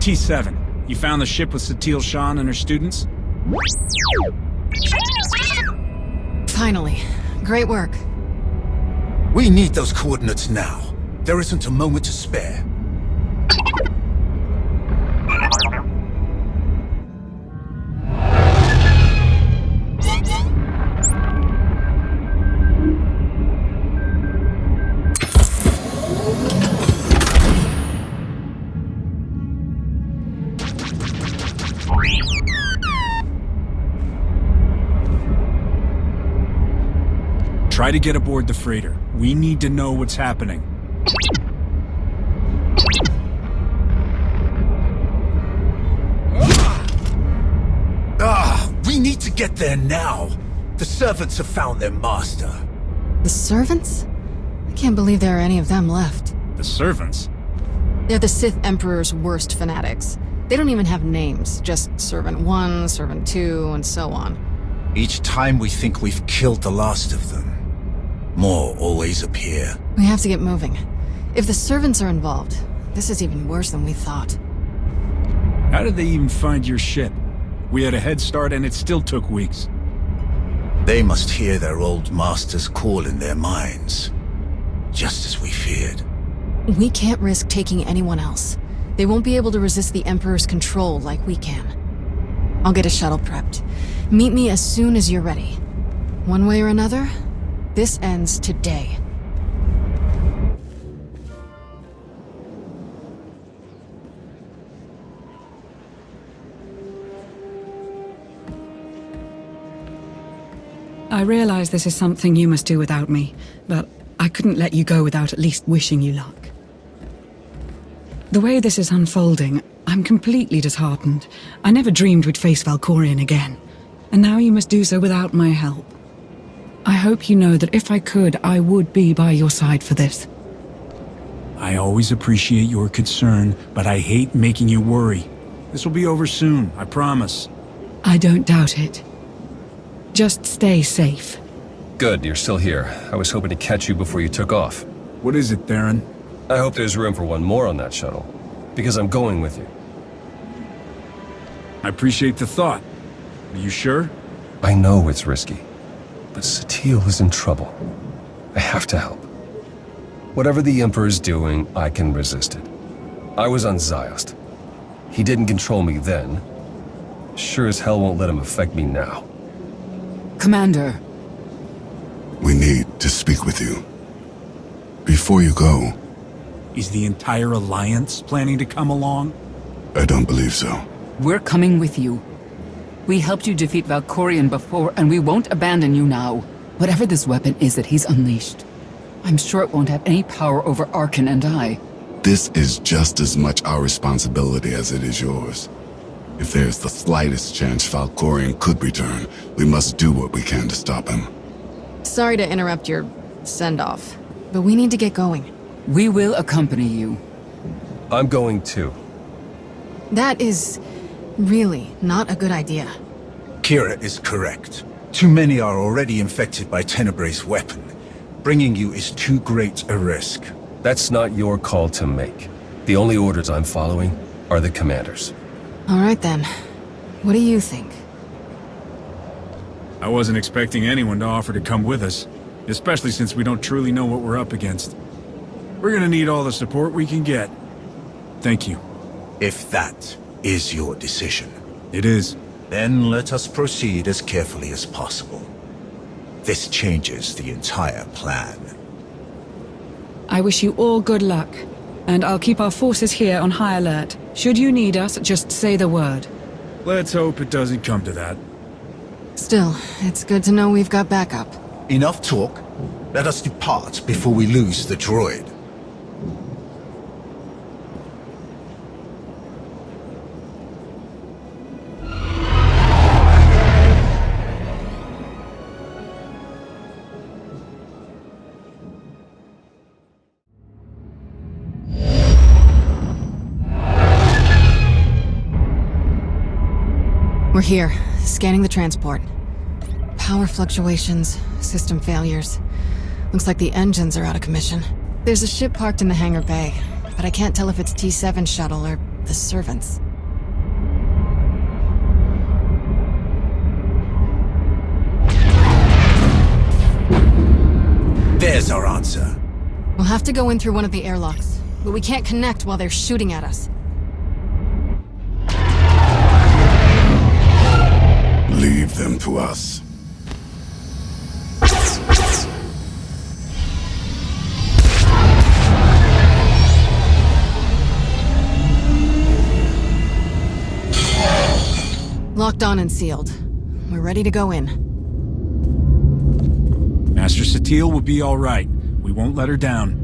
T7, you found the ship with Satele Shan and her students? Finally. Great work. We need those coordinates now. There isn't a moment to spare. Try to get aboard the freighter. We need to know what's happening. We need to get there now. The servants have found their master. The servants? I can't believe there are any of them left. The servants? They're the Sith Emperor's worst fanatics. They don't even have names, just Servant 1, Servant 2, and so on. Each time we think we've killed the last of them, more always appear. We have to get moving. If the servants are involved, this is even worse than we thought. How did they even find your ship? We had a head start and it still took weeks. They must hear their old master's call in their minds. Just as we feared. We can't risk taking anyone else. They won't be able to resist the Emperor's control like we can. I'll get a shuttle prepped. Meet me as soon as you're ready. One way or another, this ends today. I realize this is something you must do without me, but I couldn't let you go without at least wishing you luck. The way this is unfolding, I'm completely disheartened. I never dreamed we'd face Valkorion again, and now you must do so without my help. I hope you know that if I could, I would be by your side for this. I always appreciate your concern, but I hate making you worry. This will be over soon, I promise. I don't doubt it. Just stay safe. Good, you're still here. I was hoping to catch you before you took off. What is it, Darren? I hope there's room for one more on that shuttle, because I'm going with you. I appreciate the thought. Are you sure? I know it's risky, but Satele is in trouble. I have to help. Whatever the Emperor's doing, I can resist it. I was on Ziost. He didn't control me then. Sure as hell won't let him affect me now. Commander. We need to speak with you. Before you go... Is the entire Alliance planning to come along? I don't believe so. We're coming with you. We helped you defeat Valkorion before, and we won't abandon you now. Whatever this weapon is that he's unleashed, I'm sure it won't have any power over Arcann and I. This is just as much our responsibility as it is yours. If there's the slightest chance Valkorion could return, we must do what we can to stop him. Sorry to interrupt your send-off, but we need to get going. We will accompany you. I'm going too. That is really not a good idea. Kira is correct. Too many are already infected by Tenebrae's weapon. Bringing you is too great a risk. That's not your call to make. The only orders I'm following are the commander's. All right then. What do you think? I wasn't expecting anyone to offer to come with us, especially since we don't truly know what we're up against. We're gonna need all the support we can get. Thank you. If that is your decision. It is. Then let us proceed as carefully as possible. This changes the entire plan. I wish you all good luck, and I'll keep our forces here on high alert. Should you need us, just say the word. Let's hope it doesn't come to that. Still, it's good to know we've got backup. Enough talk. Let us depart before we lose the droid. We're here, scanning the transport. Power fluctuations, system failures. Looks like the engines are out of commission. There's a ship parked in the hangar bay, but I can't tell if it's T7 shuttle or the servants. There's our answer. We'll have to go in through one of the airlocks, but we can't connect while they're shooting at us. Leave them to us. Locked on and sealed. We're ready to go in. Master Satele will be all right. We won't let her down.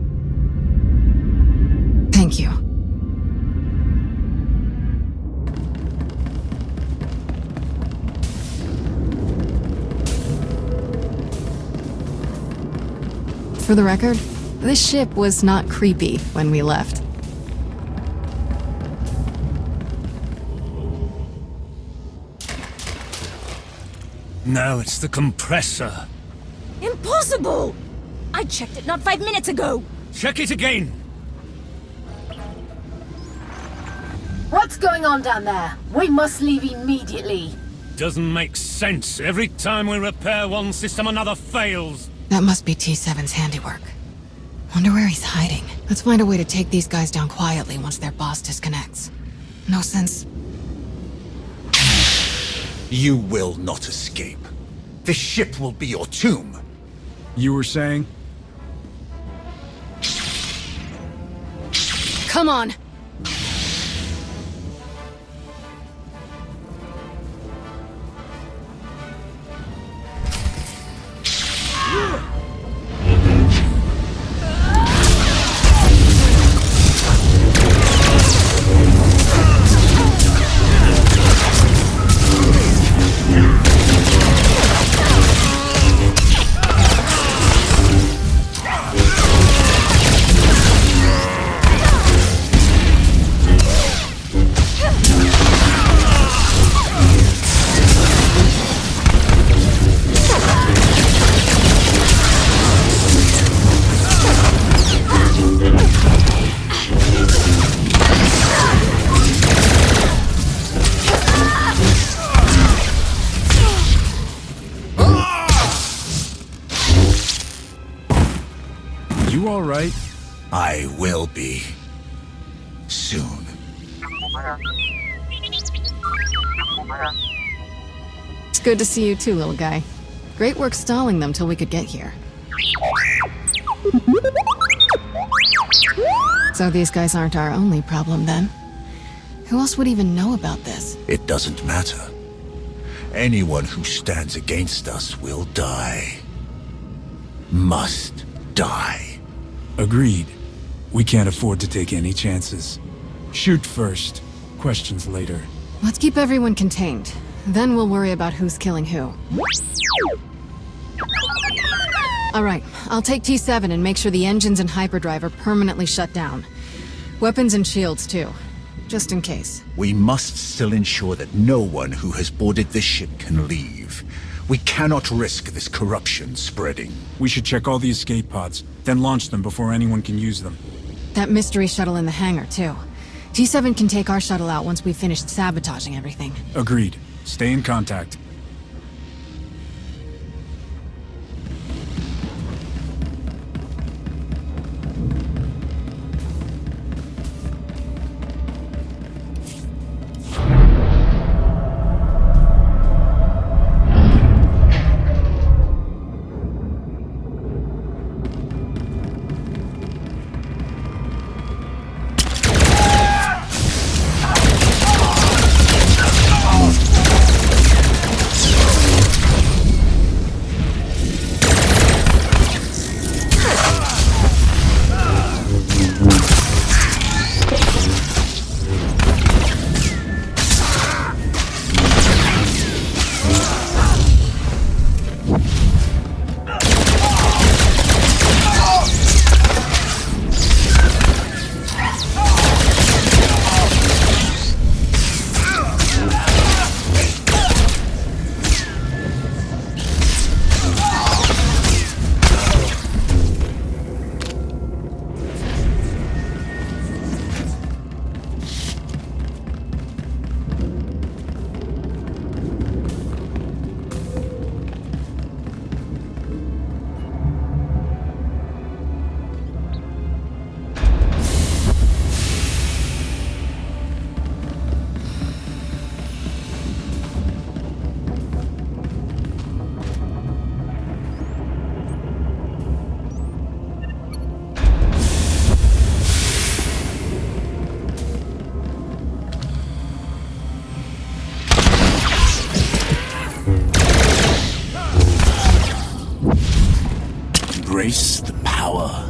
Thank you. For the record, this ship was not creepy when we left. Now it's the compressor. Impossible! I checked it not 5 minutes ago! Check it again! What's going on down there? We must leave immediately. Doesn't make sense. Every time we repair one system, another fails. That must be T7's handiwork. Wonder where he's hiding. Let's find a way to take these guys down quietly once their boss disconnects. No sense. You will not escape. This ship will be your tomb. You were saying? Come on! You all right? I will be. Soon. It's good to see you too, little guy. Great work stalling them till we could get here. So these guys aren't our only problem then? Who else would even know about this? It doesn't matter. Anyone who stands against us will die. Must die. Agreed. We can't afford to take any chances. Shoot first. Questions later. Let's keep everyone contained. Then we'll worry about who's killing who. Alright, I'll take T7 and make sure the engines and hyperdrive are permanently shut down. Weapons and shields too. Just in case. We must still ensure that no one who has boarded this ship can leave. We cannot risk this corruption spreading. We should check all the escape pods, then launch them before anyone can use them. That mystery shuttle in the hangar, too. T7 can take our shuttle out once we've finished sabotaging everything. Agreed. Stay in contact. embrace the power.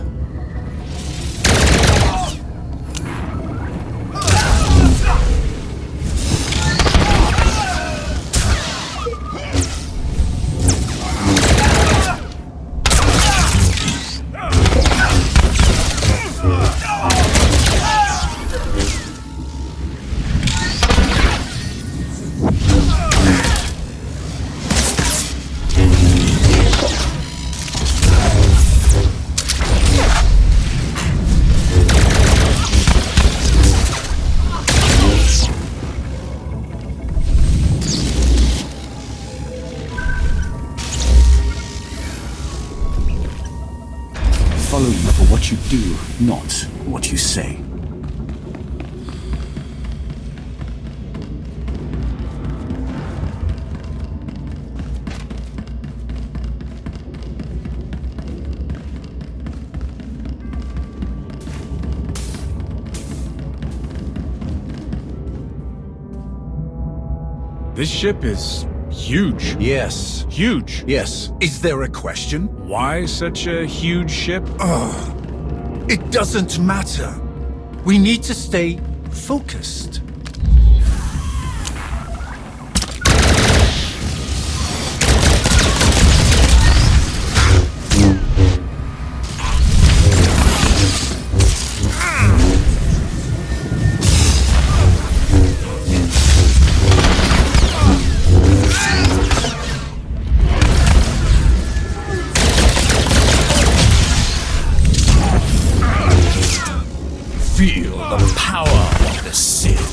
Follow you for what you do, not what you say. This ship is huge. Yes. Huge. Yes. Is there a question? Why such a huge ship? It doesn't matter. We need to stay focused. Feel the power of the Sith.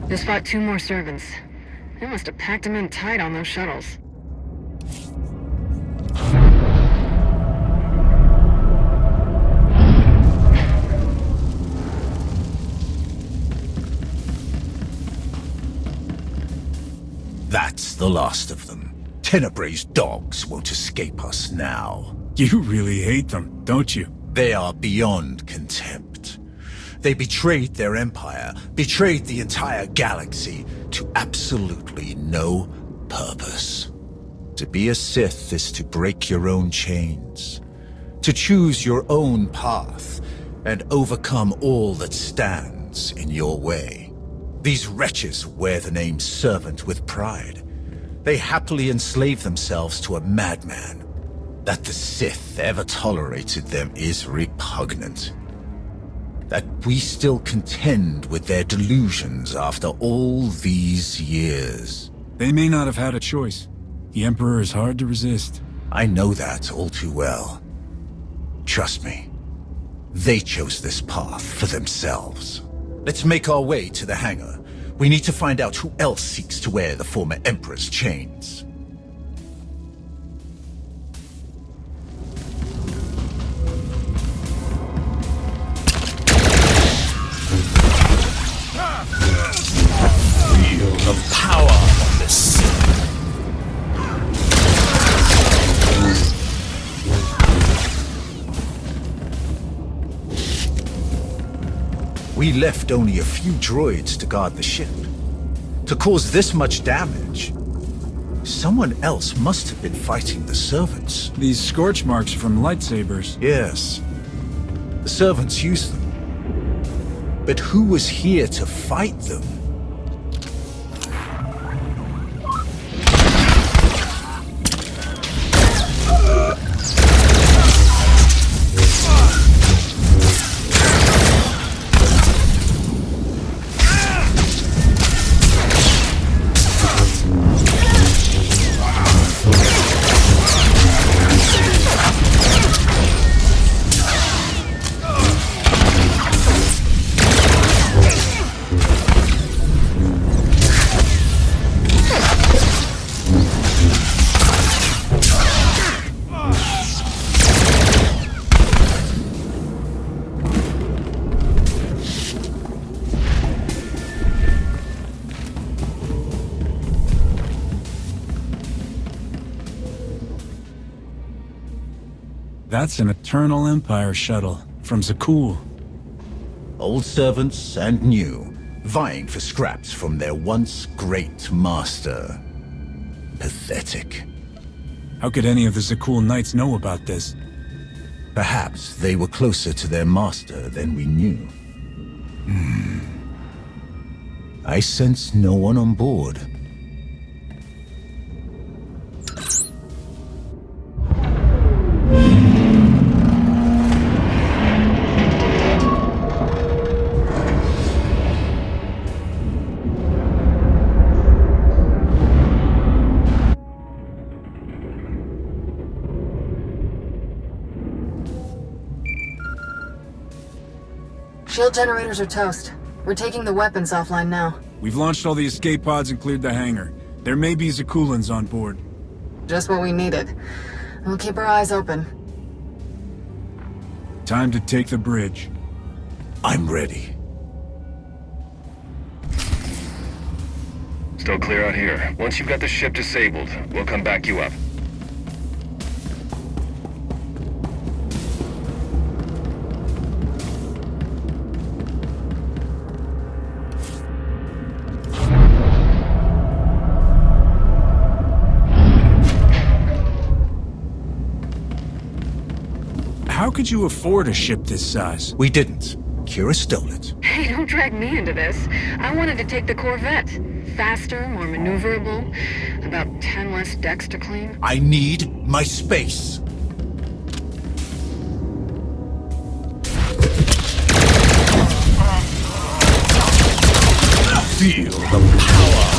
Just fought 2 more servants. They must have packed them in tight on those shuttles. That's the last of them. Tenebrae's dogs won't escape us now. You really hate them, don't you? They are beyond contempt. They betrayed their empire, betrayed the entire galaxy, to absolutely no purpose. To be a Sith is to break your own chains, to choose your own path, and overcome all that stands in your way. These wretches wear the name Servant with pride. They happily enslave themselves to a madman. That the Sith ever tolerated them is repugnant. That we still contend with their delusions after all these years. They may not have had a choice. The Emperor is hard to resist. I know that all too well. Trust me, they chose this path for themselves. Let's make our way to the hangar. We need to find out who else seeks to wear the former Emperor's chains. Feel the power of the Sith. We left only a few droids to guard the ship. To cause this much damage, Someone else must have been fighting the Servants. These scorch marks from lightsabers. Yes. The Servants used them. But who was here to fight them? That's an Eternal Empire shuttle from Zakul. Old servants and new, vying for scraps from their once great master. Pathetic. How could any of the Zakul Knights know about this? Perhaps they were closer to their master than we knew. I sense no one on board. Shield generators are toast. We're taking the weapons offline now. We've launched all the escape pods and cleared the hangar. There may be Zakulans on board. Just what we needed. We'll keep our eyes open. Time to take the bridge. I'm ready. Still clear out here. Once you've got the ship disabled, we'll come back you up. How could you afford a ship this size? We didn't. Kira stole it. Hey, don't drag me into this. I wanted to take the Corvette. Faster, more maneuverable, about 10 less decks to clean. I need my space. Feel the power.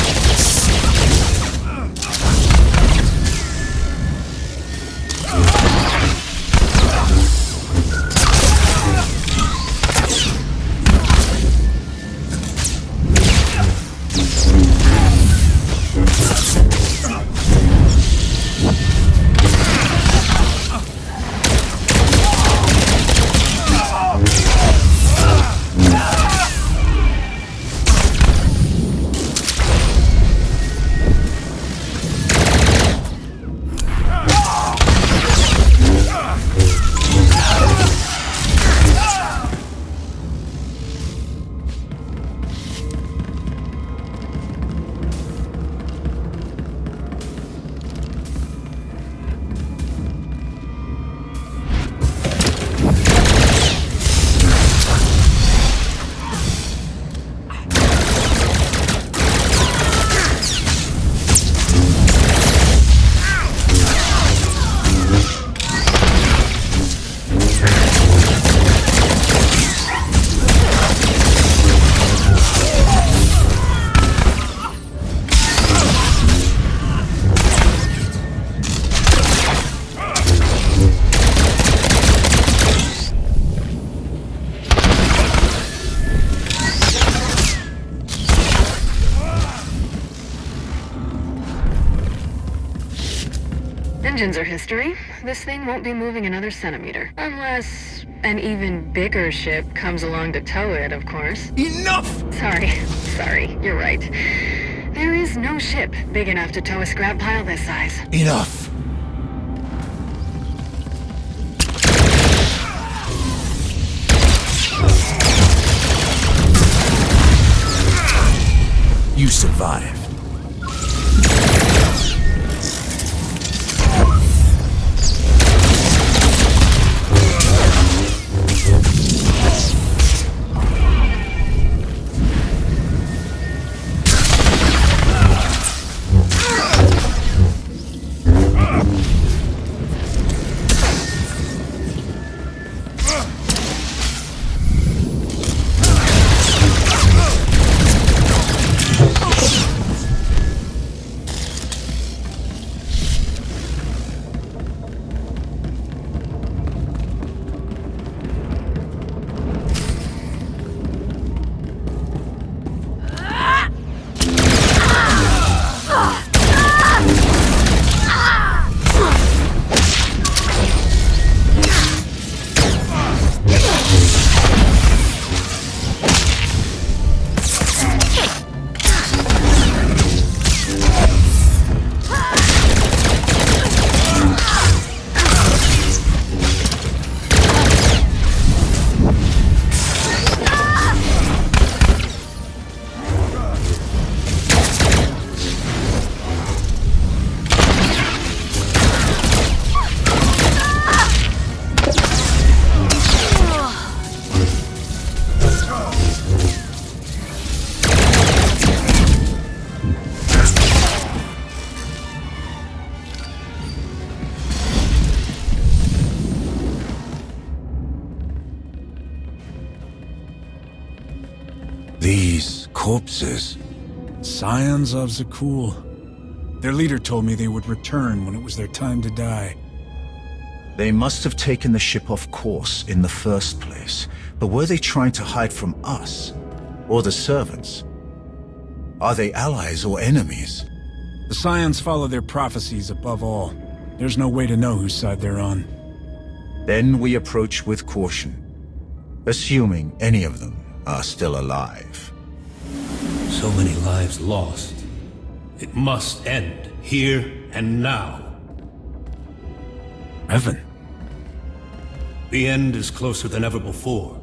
Engines are history. This thing won't be moving another centimeter. Unless an even bigger ship comes along to tow it, of course. Enough! Sorry, you're right. There is no ship big enough to tow a scrap pile this size. Enough! You survived. corpses. Scions of Zakul. Their leader told me they would return when it was their time to die. They must have taken the ship off course in the first place. But were they trying to hide from us? Or the servants? Are they allies or enemies? The Scions follow their prophecies above all. There's no way to know whose side they're on. Then we approach with caution, assuming any of them are still alive. So many lives lost. It must end, here and now. Revan. The end is closer than ever before,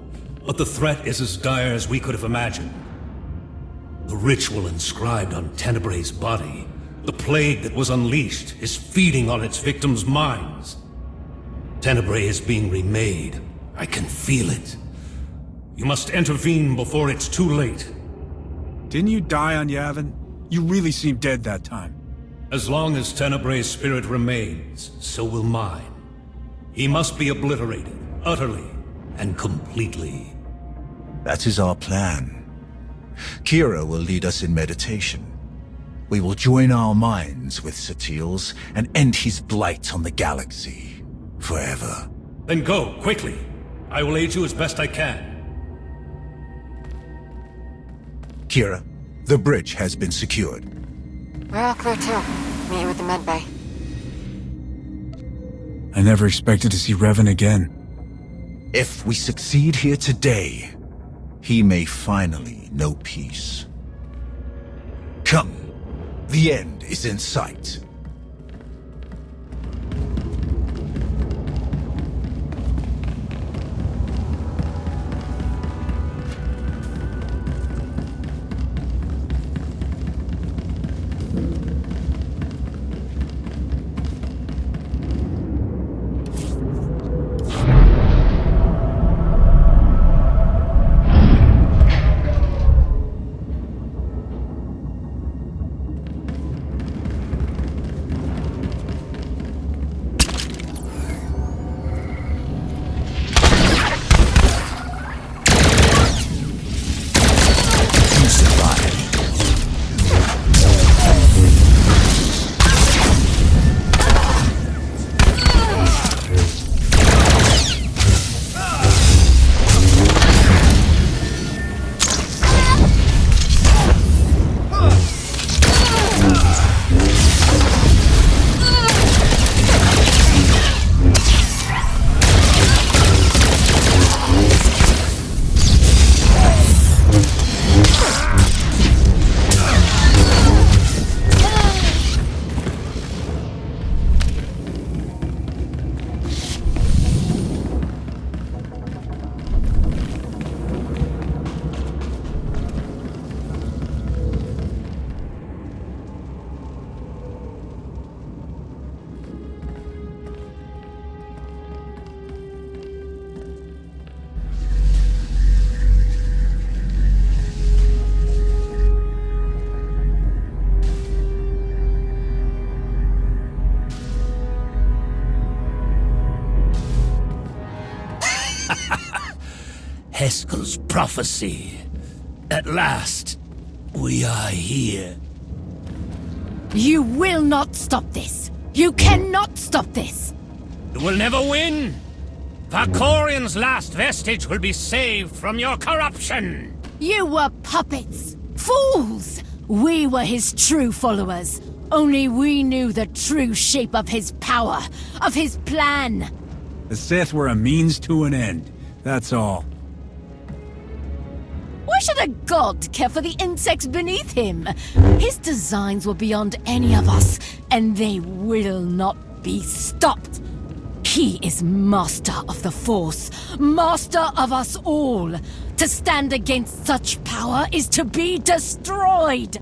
but the threat is as dire as we could have imagined. The ritual inscribed on Tenebrae's body, the plague that was unleashed, is feeding on its victims' minds. Tenebrae is being remade. I can feel it. You must intervene before it's too late. Didn't you die on Yavin? You really seemed dead that time. As long as Tenebrae's spirit remains, so will mine. He must be obliterated, utterly and completely. That is our plan. Kira will lead us in meditation. We will join our minds with Satele's and end his blight on the galaxy. Forever. Then go, quickly. I will aid you as best I can. Kira, the bridge has been secured. We're all clear too. Meet you at the med bay. I never expected to see Revan again. If we succeed here today, he may finally know peace. Come, the end is in sight. Heskel's prophecy. At last, we are here. You will not stop this. You cannot stop this. You will never win. Valkorion's last vestige will be saved from your corruption. You were puppets. Fools. We were his true followers. Only we knew the true shape of his power, of his plan. The Sith were a means to an end. That's all. Why should a god care for the insects beneath him? His designs were beyond any of us, and they will not be stopped. He is master of the Force, master of us all. To stand against such power is to be destroyed.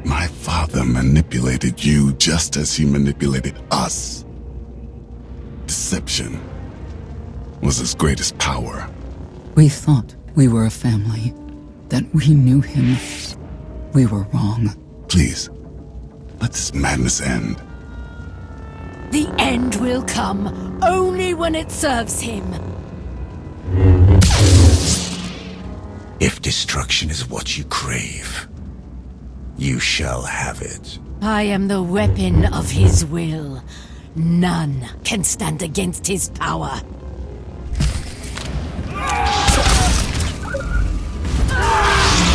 My father manipulated you just as he manipulated us. Deception was his greatest power. We thought we were a family, that we knew him. We were wrong. Please, let this madness end. The end will come only when it serves him. If destruction is what you crave, you shall have it. I am the weapon of his will. None can stand against his power.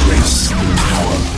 Embrace power.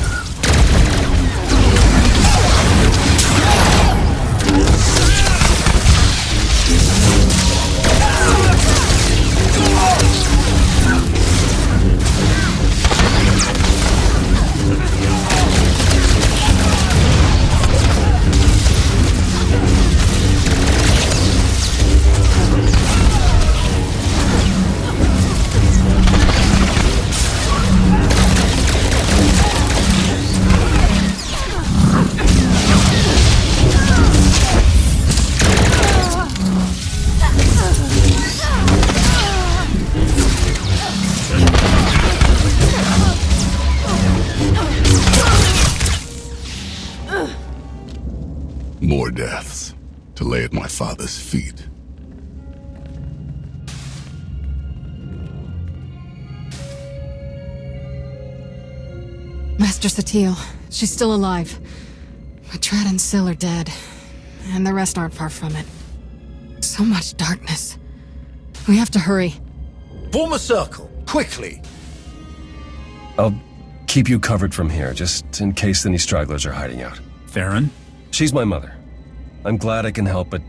More deaths to lay at my father's feet. Master Satele, she's still alive. But Trad and Syl are dead, and the rest aren't far from it. So much darkness. We have to hurry. Form a circle, quickly! I'll keep you covered from here, just in case any stragglers are hiding out. Theron? She's my mother. I'm glad I can help, but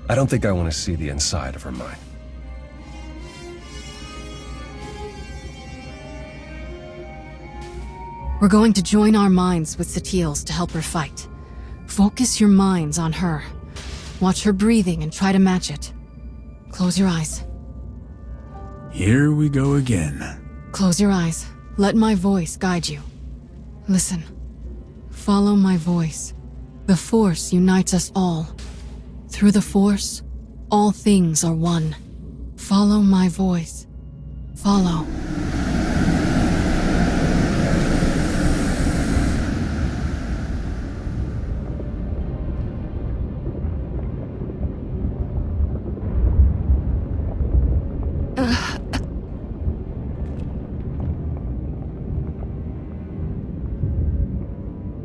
I don't think I want to see the inside of her mind. We're going to join our minds with Satele's to help her fight. Focus your minds on her. Watch her breathing and try to match it. Close your eyes. Here we go again. Close your eyes. Let my voice guide you. Listen. Follow my voice. The Force unites us all. Through the Force, all things are one. Follow my voice. Follow.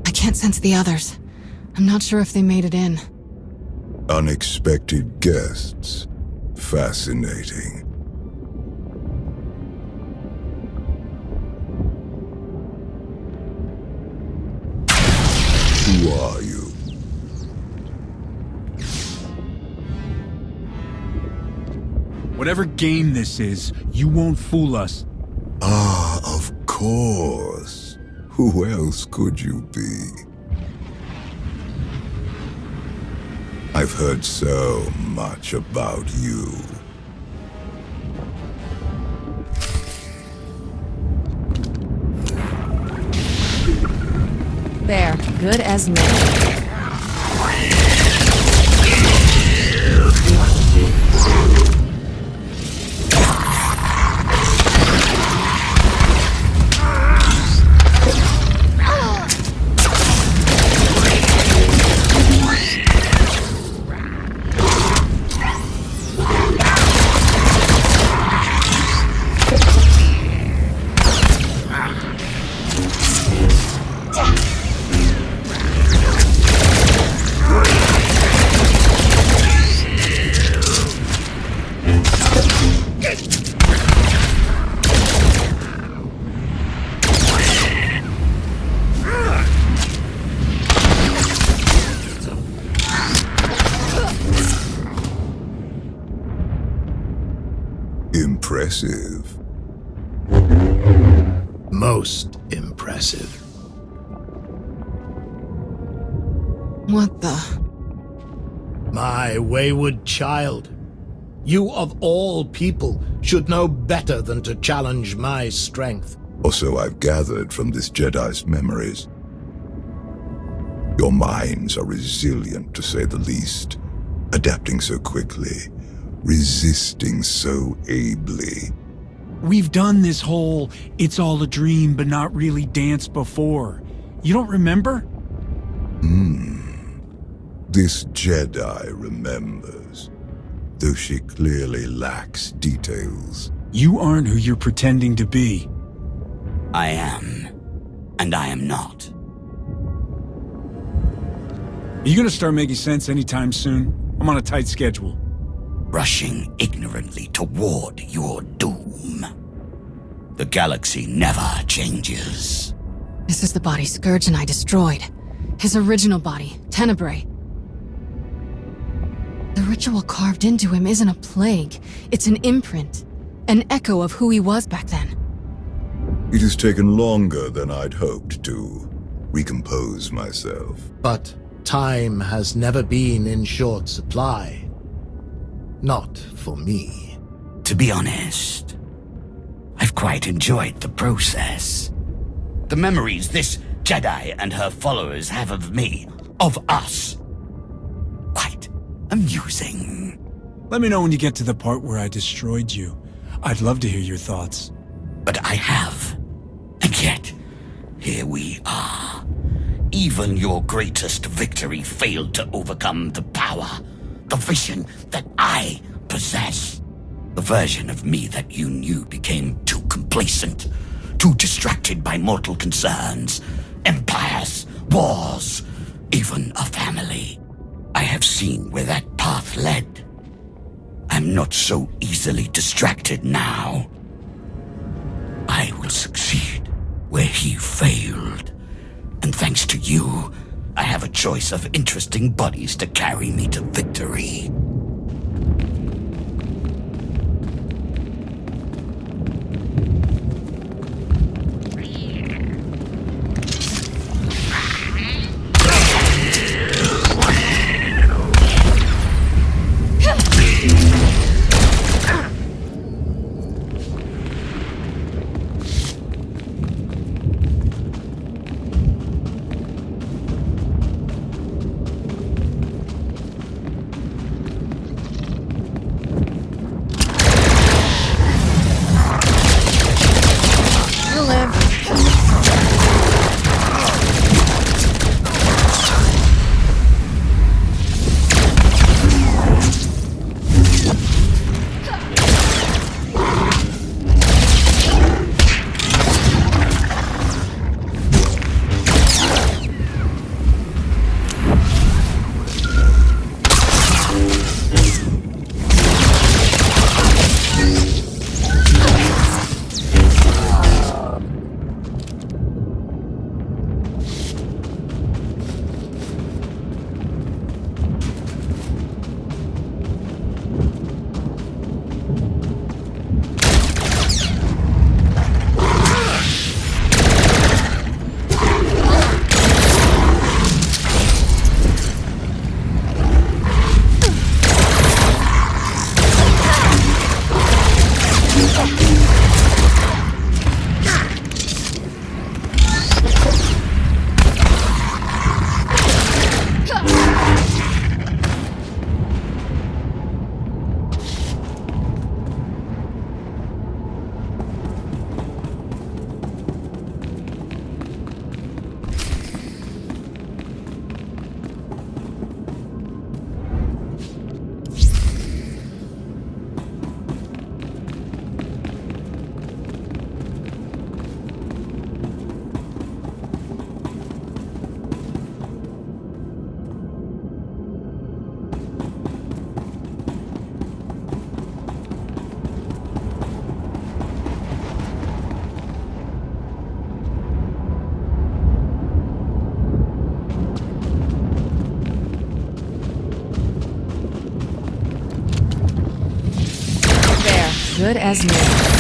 I can't sense the others. I'm not sure if they made it in. Unexpected guests. Fascinating. Who are you? Whatever game this is, you won't fool us. Ah, of course. Who else could you be? I've heard so much about you. There, good as new. Impressive. Most impressive. What the? My wayward child. You of all people should know better than to challenge my strength. Also, I've gathered from this Jedi's memories. Your minds are resilient, to say the least. Adapting so quickly. Resisting so ably. We've done this whole it's all a dream but not really dance before. You don't remember? This Jedi remembers, though she clearly lacks details. You aren't who you're pretending to be. I am. And I am not. Are you gonna start making sense anytime soon? I'm on a tight schedule. Rushing ignorantly toward your doom. The galaxy never changes. This is the body Scourge and I destroyed. His original body, Tenebrae. The ritual carved into him isn't a plague. It's an imprint. An echo of who he was back then. It has taken longer than I'd hoped to recompose myself. But time has never been in short supply. Not for me. To be honest, I've quite enjoyed the process. The memories this Jedi and her followers have of me, of us. Quite amusing. Let me know when you get to the part where I destroyed you. I'd love to hear your thoughts. But I have. And yet, here we are. Even your greatest victory failed to overcome the power, the vision that I possess. The version of me that you knew became too complacent, too distracted by mortal concerns, empires, wars, even a family. I have seen where that path led. I'm not so easily distracted now. I will succeed where he failed. And thanks to you, I have a choice of interesting bodies to carry me to victory. Good as new.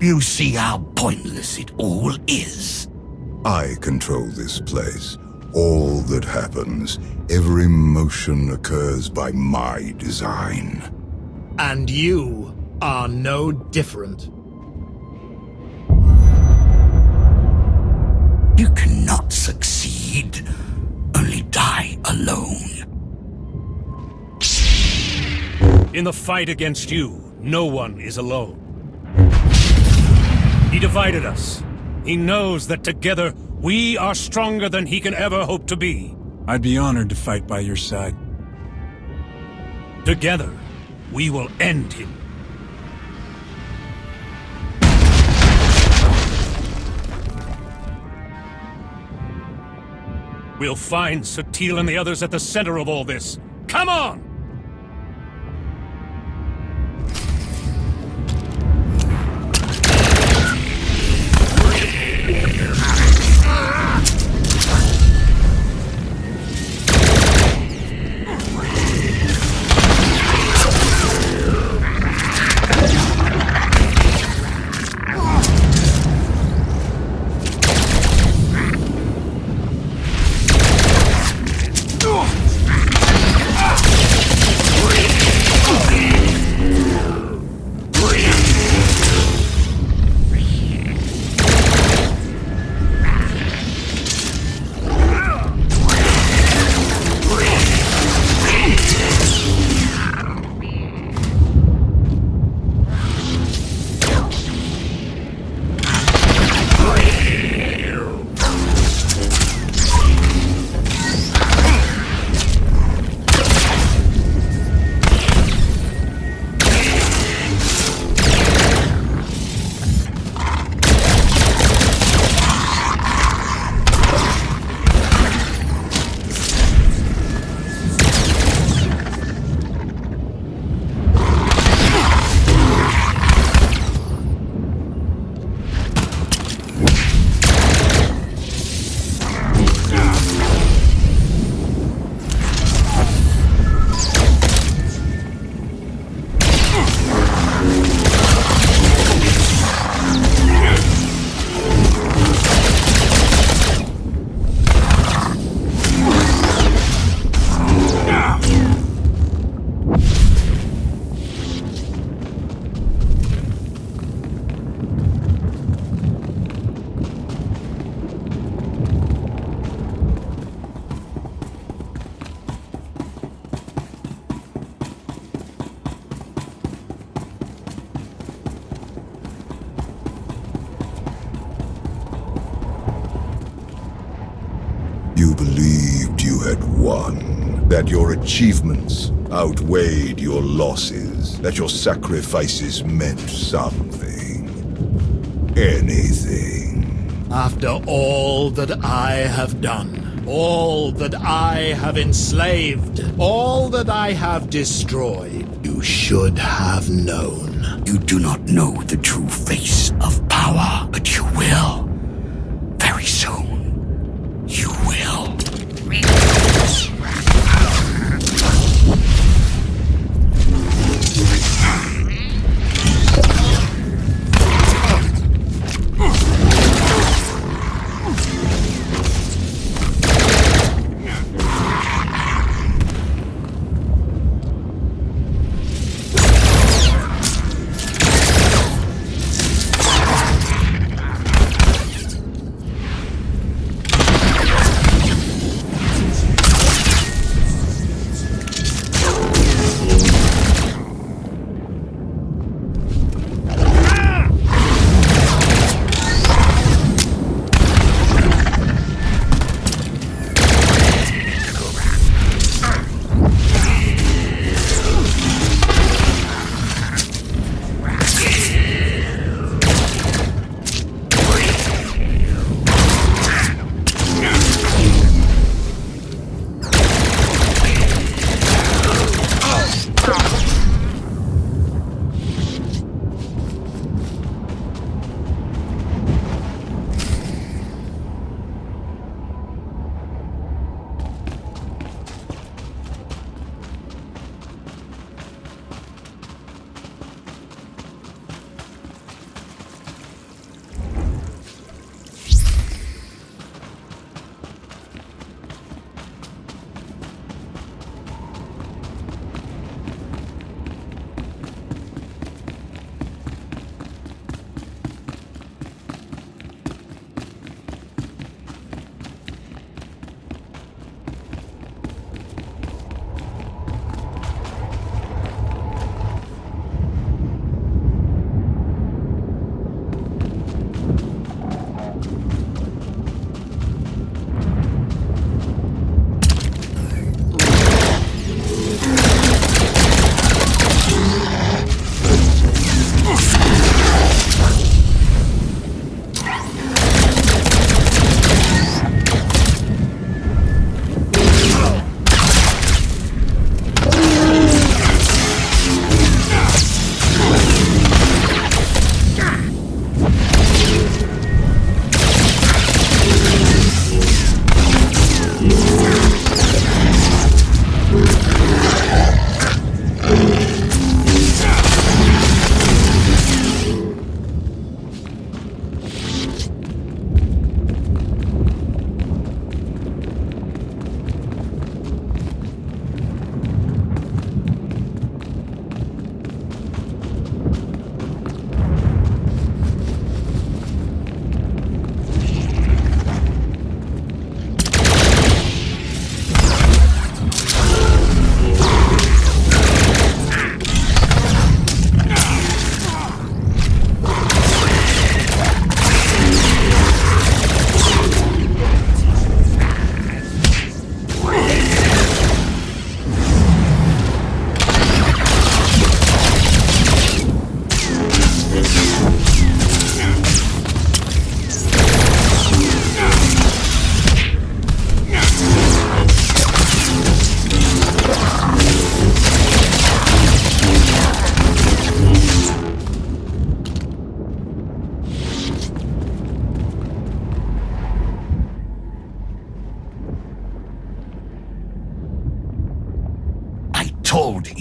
You see how pointless it all is. I control this place. All that happens, every motion occurs by my design. And you are no different. You cannot succeed, only die alone. In the fight against you, no one is alone. He divided us. He knows that together, we are stronger than he can ever hope to be. I'd be honored to fight by your side. Together, we will end him. We'll find Satele and the others at the center of all this. Come on! You believed you had won, that your achievements outweighed your losses, that your sacrifices meant something. Anything. After all that I have done, all that I have enslaved, all that I have destroyed, you should have known. You do not know the true face of power, but you will. Very soon. You will.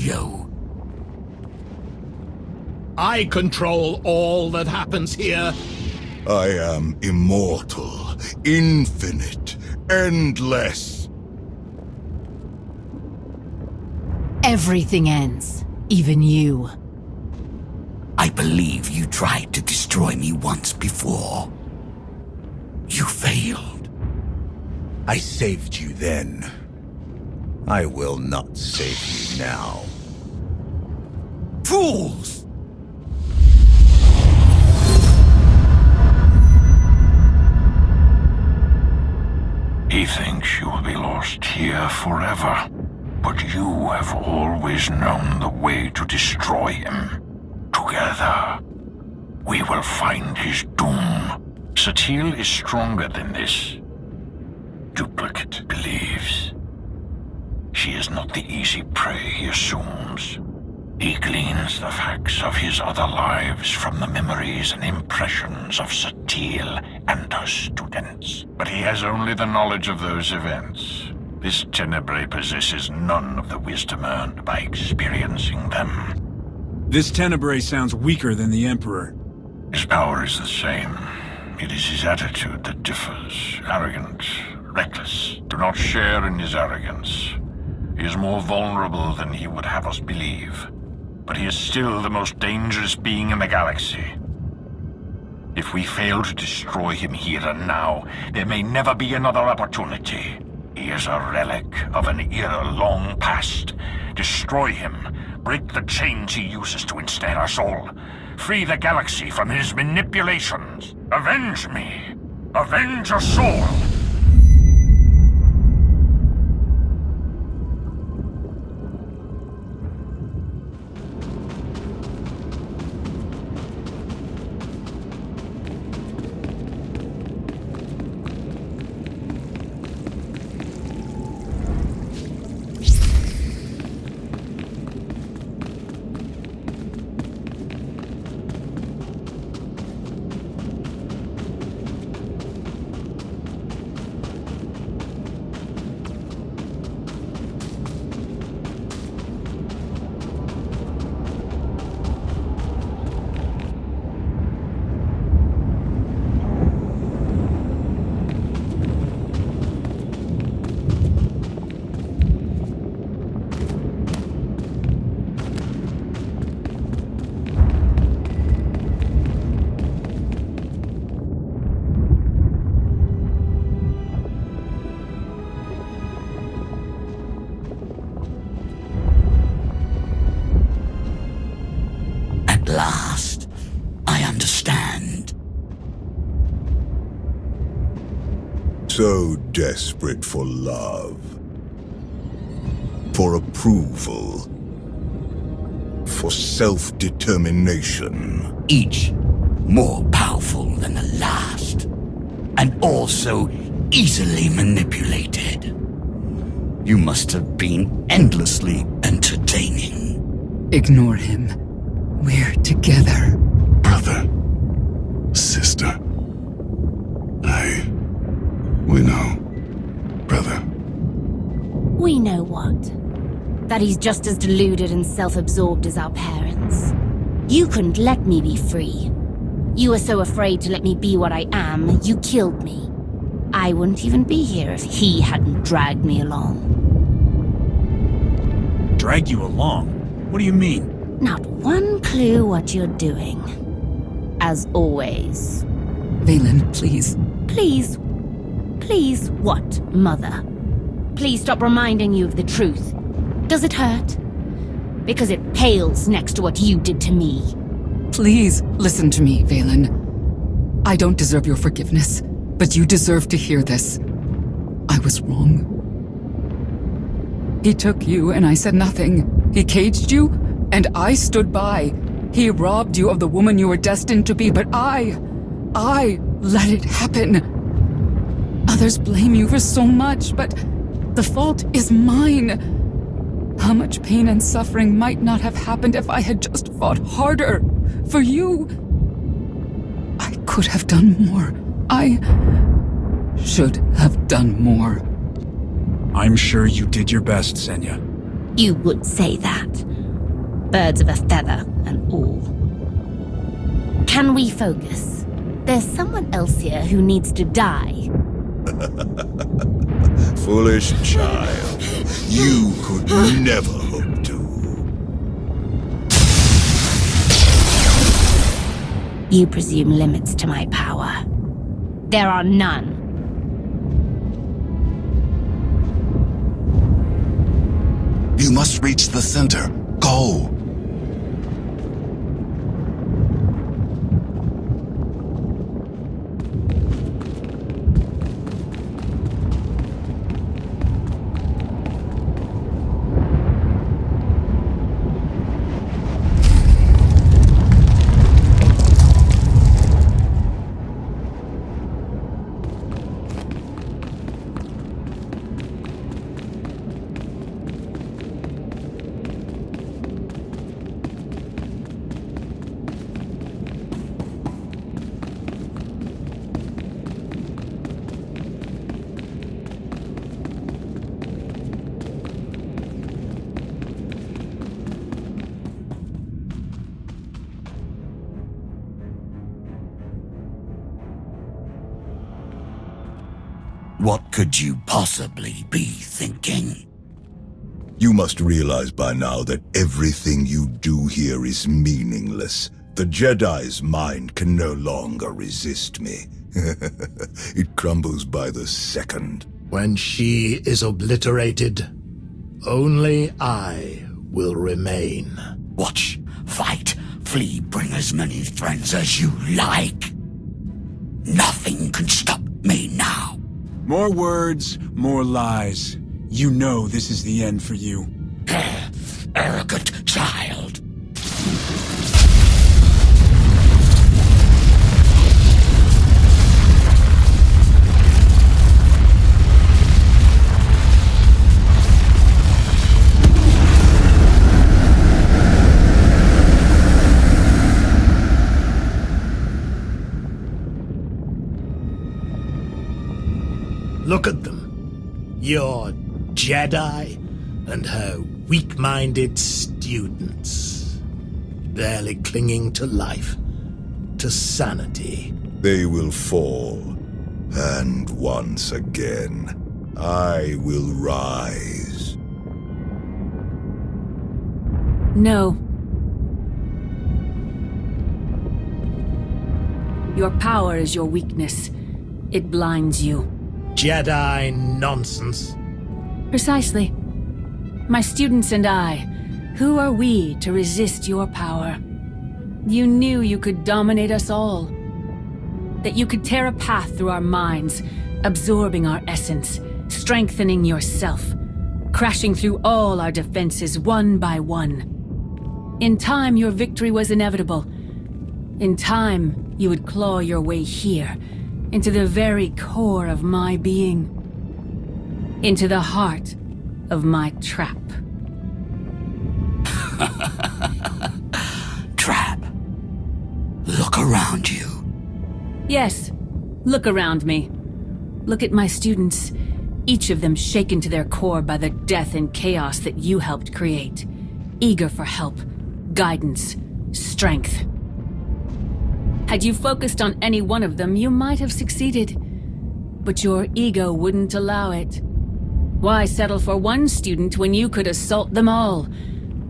yo. I control all that happens here. I am immortal, infinite, endless. Everything ends. Even you. I believe you tried to destroy me once before. You failed. I saved you then. I will not save you now. Fools! He thinks you will be lost here forever, but you have always known the way to destroy him. Together, we will find his doom. Satele is stronger than this. Duplicate believes. She is not the easy prey he assumes. He gleans the facts of his other lives from the memories and impressions of Satele and her students. But he has only the knowledge of those events. This Tenebrae possesses none of the wisdom earned by experiencing them. This Tenebrae sounds weaker than the Emperor. His power is the same. It is his attitude that differs. Arrogant, reckless. Do not share in his arrogance. He is more vulnerable than he would have us believe. But he is still the most dangerous being in the galaxy. If we fail to destroy him here and now, there may never be another opportunity. He is a relic of an era long past. Destroy him. Break the chains he uses to ensnare us all. Free the galaxy from his manipulations. Avenge me. Avenge us all. So desperate for love, for approval, for self-determination. Each more powerful than the last, and also easily manipulated. You must have been endlessly entertaining. Ignore him. We're together. Brother, sister, we know, brother. We know what? That he's just as deluded and self-absorbed as our parents. You couldn't let me be free. You were so afraid to let me be what I am, you killed me. I wouldn't even be here if he hadn't dragged me along. Drag you along? What do you mean? Not one clue what you're doing. As always. Vaylin, please. Please? Please what, Mother? Please stop reminding you of the truth. Does it hurt? Because it pales next to what you did to me. Please, listen to me, Vaylin. I don't deserve your forgiveness, but you deserve to hear this. I was wrong. He took you and I said nothing. He caged you, and I stood by. He robbed you of the woman you were destined to be, but I let it happen. Others blame you for so much, but the fault is mine. How much pain and suffering might not have happened if I had just fought harder for you. I could have done more. I should have done more. I'm sure you did your best, Senya. You would say that. Birds of a feather and all. Can we focus? There's someone else here who needs to die. Foolish child. You could never hope to. You presume limits to my power. There are none. You must reach the center. Go! What could you possibly be thinking? You must realize by now that everything you do here is meaningless. The Jedi's mind can no longer resist me. It crumbles by the second. When she is obliterated, only I will remain. Watch, fight, flee, bring as many friends as you like. Nothing can stop me now. More words, more lies. You know this is the end for you. Arrogant child. Look at them. Your Jedi and her weak-minded students. Barely clinging to life, to sanity. They will fall. And once again, I will rise. No. Your power is your weakness. It blinds you. Jedi nonsense. Precisely. My students and I, who are we to resist your power? You knew you could dominate us all. That you could tear a path through our minds, absorbing our essence, strengthening yourself, crashing through all our defenses one by one. In time, your victory was inevitable. In time, you would claw your way here, into the very core of my being. Into the heart of my trap. Trap. Look around you. Yes, look around me. Look at my students, each of them shaken to their core by the death and chaos that you helped create. Eager for help, guidance, strength. Had you focused on any one of them, you might have succeeded. But your ego wouldn't allow it. Why settle for one student when you could assault them all?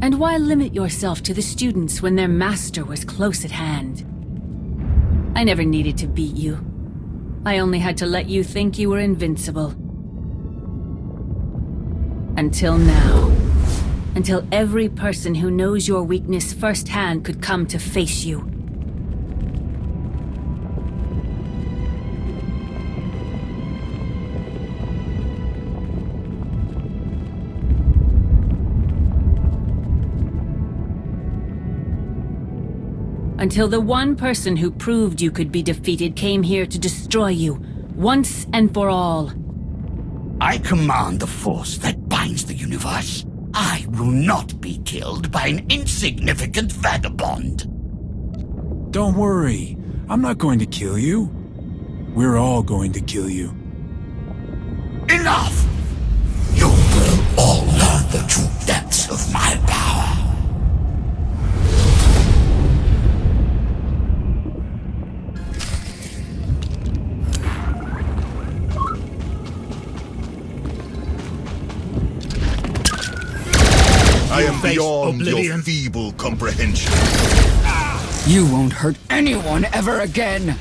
And why limit yourself to the students when their master was close at hand? I never needed to beat you. I only had to let you think you were invincible. Until now. Until every person who knows your weakness firsthand could come to face you. Until the one person who proved you could be defeated came here to destroy you, once and for all. I command the force that binds the universe. I will not be killed by an insignificant vagabond. Don't worry. I'm not going to kill you. We're all going to kill you. Enough! You will all learn the true depths of my power. I am face beyond Oblivion? your feeble comprehension. You won't hurt anyone ever again!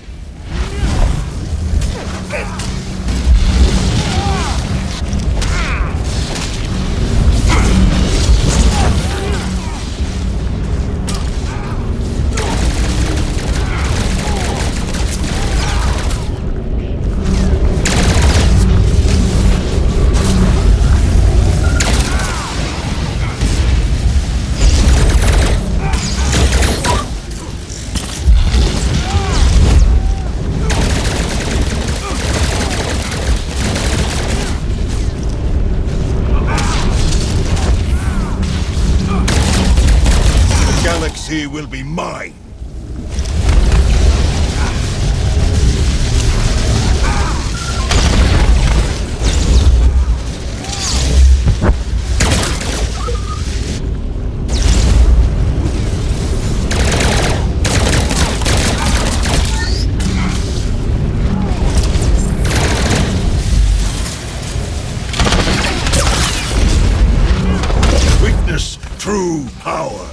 He will be mine. Witness true power.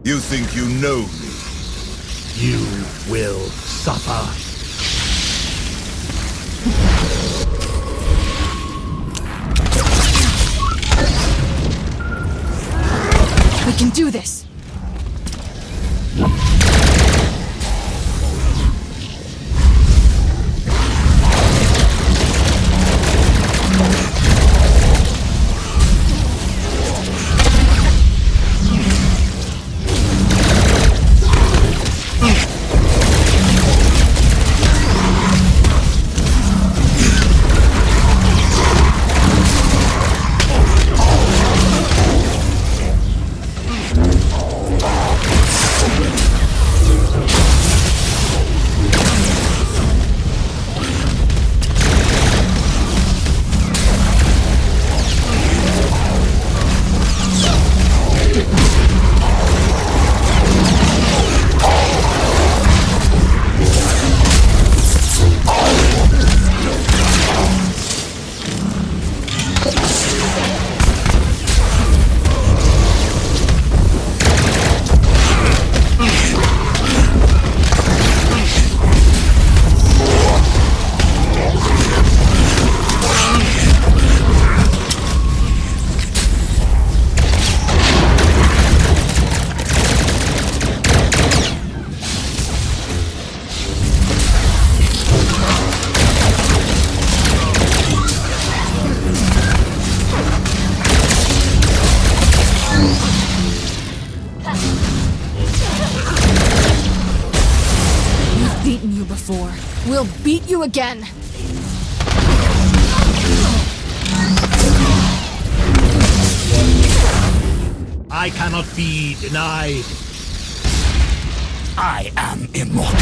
You think you know me? You will suffer. We can do this! before. We'll beat you again! I cannot be denied. I am immortal.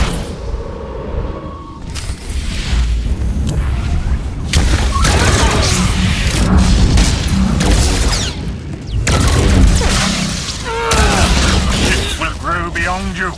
It will grow beyond you.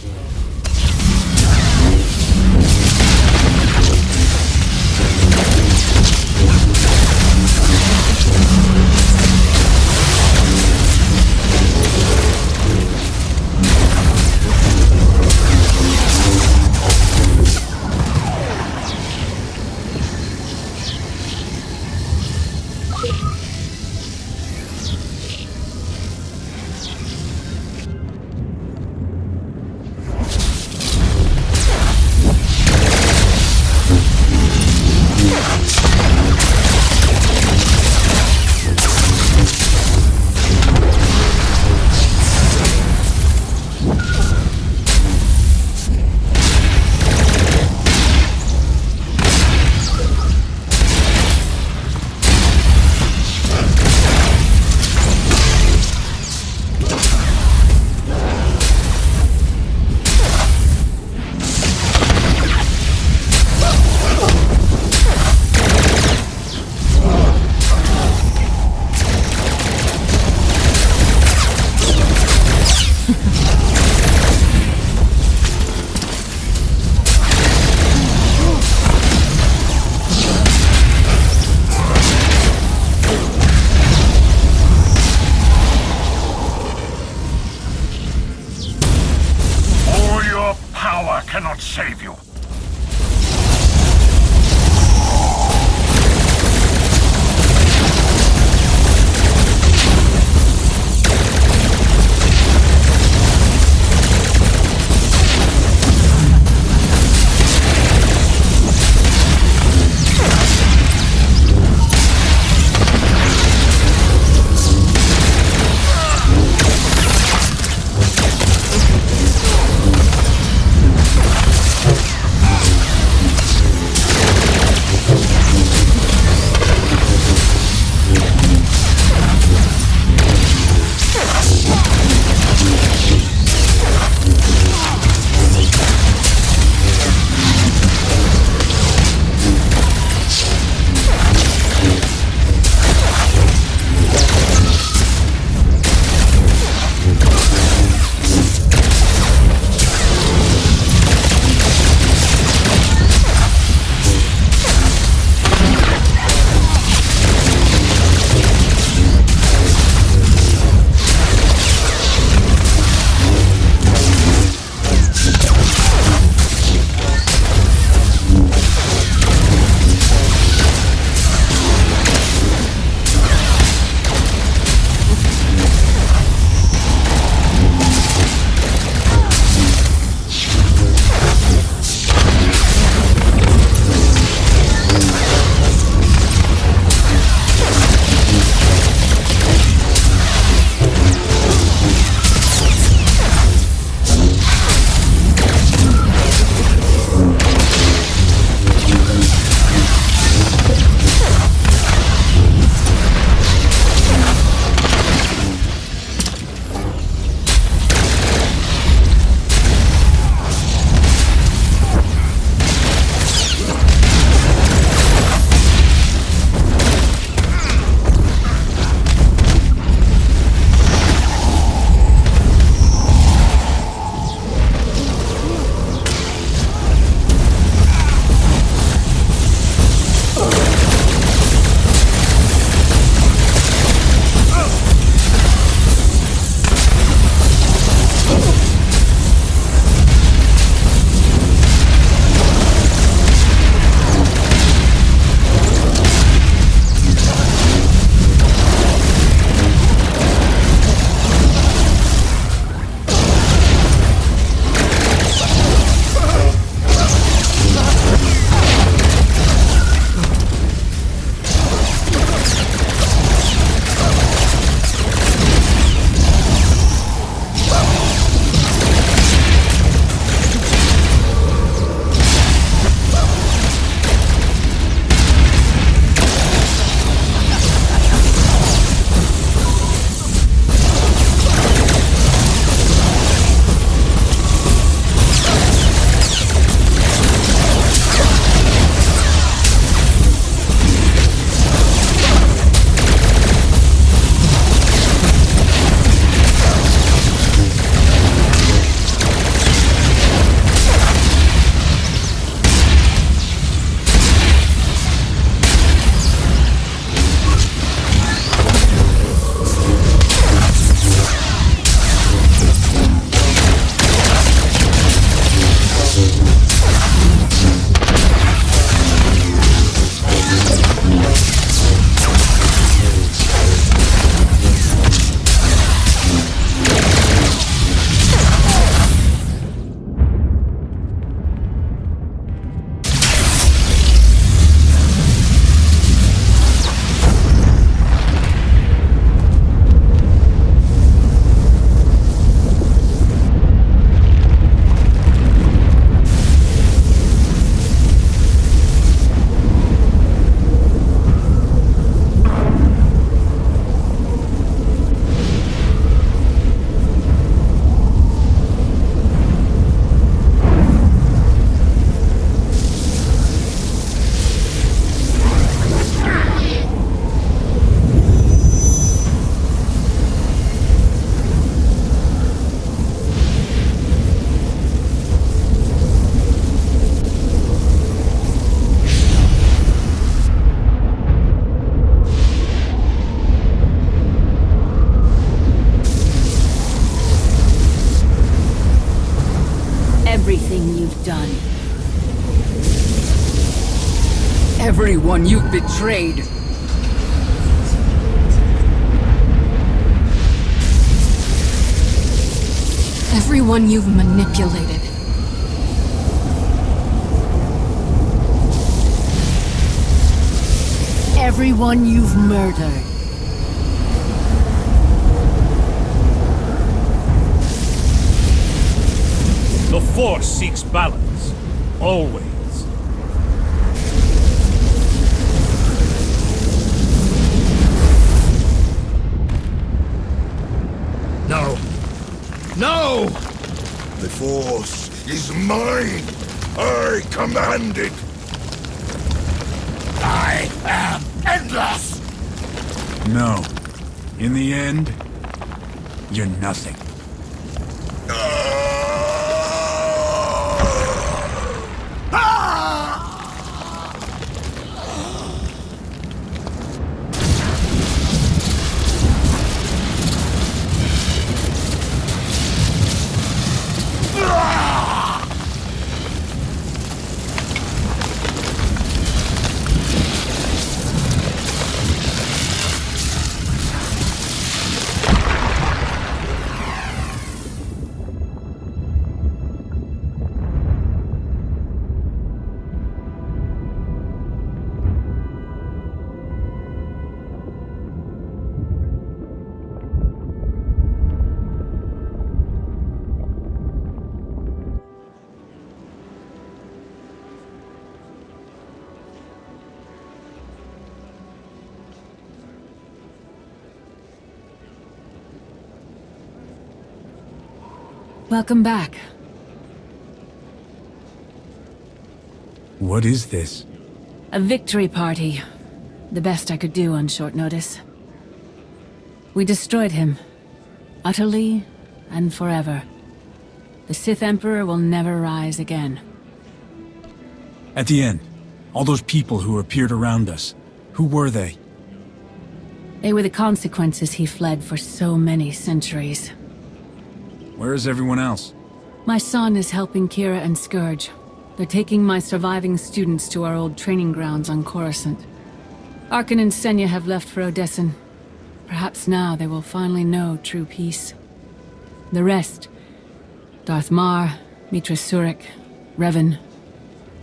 Cannot save you. everything you've done. Everyone you've betrayed. Everyone you've manipulated. Everyone you've murdered. The Force seeks balance. Always. No. No! The Force is mine. I command it. I am endless! No. In the end, you're nothing. Welcome back. What is this? A victory party. The best I could do on short notice. We destroyed him. Utterly and forever. The Sith Emperor will never rise again. At the end, all those people who appeared around us, who were they? They were the consequences he fled for so many centuries. Where is everyone else? My son is helping Kira and Scourge. They're taking my surviving students to our old training grounds on Coruscant. Arcann and Senya have left for Odessen. Perhaps now they will finally know true peace. The rest, Darth Marr, Mitra Surik, Revan,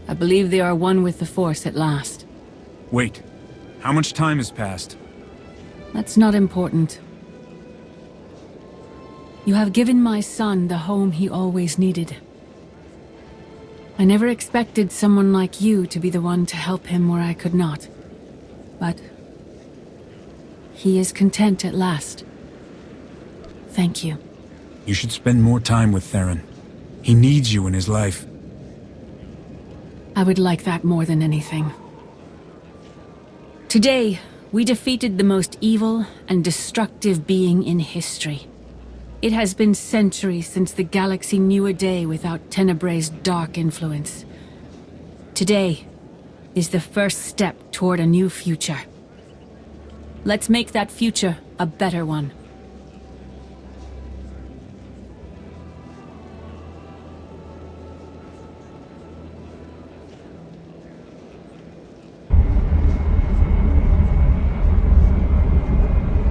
I believe they are one with the Force at last. Wait, how much time has passed? That's not important. You have given my son the home he always needed. I never expected someone like you to be the one to help him where I could not. But he is content at last. Thank you. You should spend more time with Theron. He needs you in his life. I would like that more than anything. Today, we defeated the most evil and destructive being in history. It has been centuries since the galaxy knew a day without Tenebrae's dark influence. Today is the first step toward a new future. Let's make that future a better one.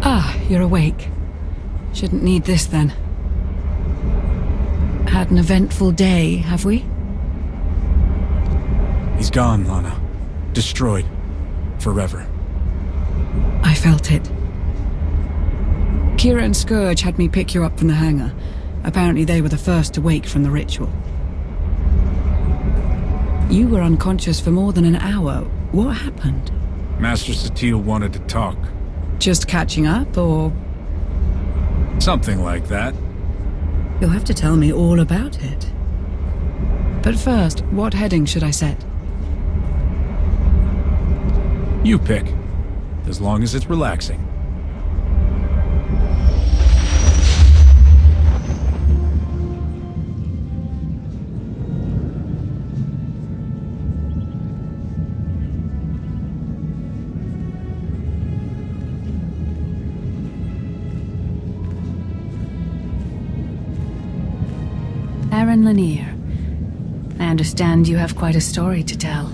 Ah, you're awake. Shouldn't need this then. Had an eventful day, have we? He's gone, Lana. Destroyed. Forever. I felt it. Kira and Scourge had me pick you up from the hangar. Apparently they were the first to wake from the ritual. You were unconscious for more than an hour. What happened? Master Satele wanted to talk. Just catching up, or...? Something like that. You'll have to tell me all about it. But first, what heading should I set? You pick. As long as it's relaxing. Aaron Lanier, I understand you have quite a story to tell.